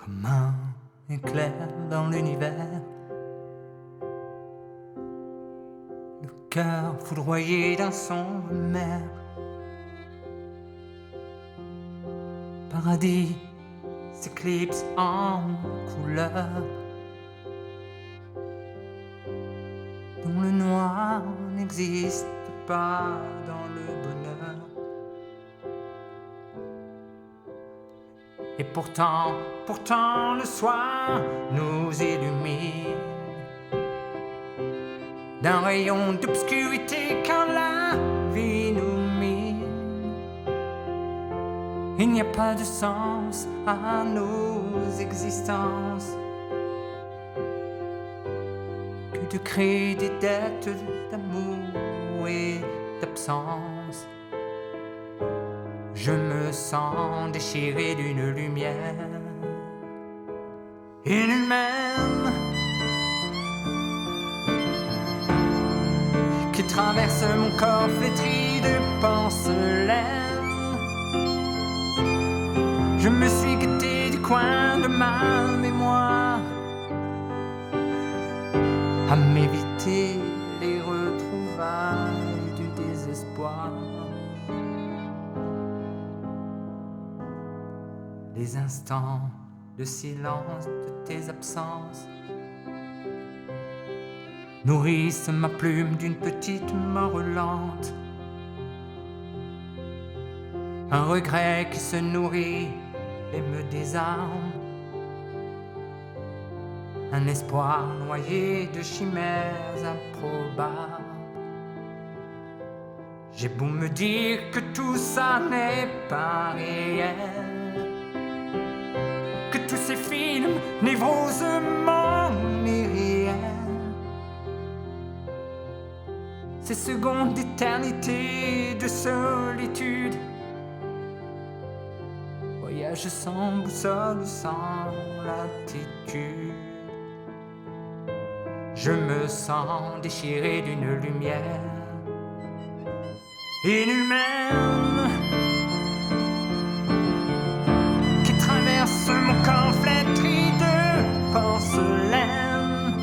comme un éclair dans l'univers. Le cœur foudroyé d'un son amer. Paradis s'éclipse en couleur, dont le noir n'existe pas dans le bonheur. Et pourtant le soir nous illumine d'un rayon d'obscurité quand la vie nous mine. Il n'y a pas de sens à nos existences que de créer des dettes d'amour et d'absence. Je me sens déchiré d'une lumière inhumaine qui traverse mon corps flétri de porcelaine. Je me suis guetté du coin de ma mémoire à m'éviter les retrouvailles du désespoir. Les instants de silence de tes absences nourrissent ma plume d'une petite mort lente. Un regret qui se nourrit et me désarme. Un espoir noyé de chimères improbables. J'ai beau me dire que tout ça n'est pas réel, que tous ces films névrosement irréels, ces secondes d'éternité de solitude, voyage sans boussole, sans latitude. Je me sens déchiré d'une lumière inhumaine qui traverse mon corps flétri de porcelaine.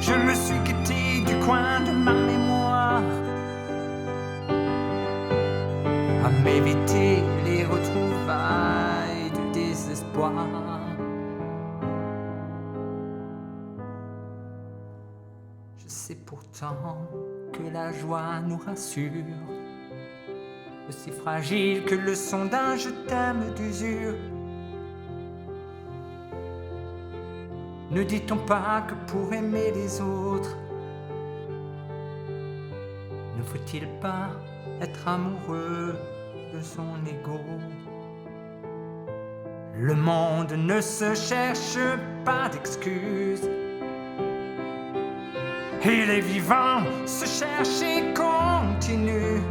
Je me suis quitté du coin de ma mémoire à m'éviter les retrouvailles du désespoir. Je sais pourtant que la joie nous rassure, aussi fragile que le son d'un je t'aime d'usure. Ne dit-on pas que pour aimer les autres, ne faut-il pas être amoureux de son ego? Le monde ne se cherche pas d'excuses, et les vivants se cherchent et continuent.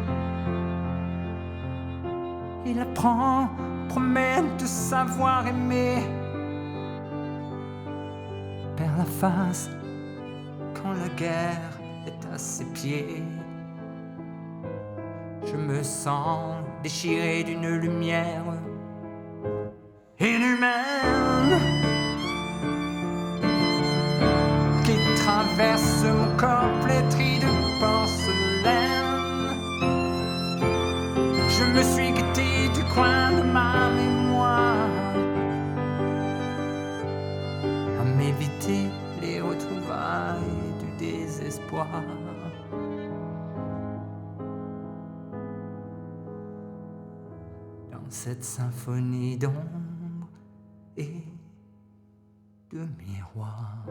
Il apprend, promet de savoir aimer, perd la face quand la guerre est à ses pieds. Je me sens déchiré d'une lumière inhumaine qui traverse mon corps flétri de porcelaine. Je me suis guetté du coin de ma mémoire à m'éviter les retrouvailles du désespoir. Dans cette symphonie d'ombre et de miroir.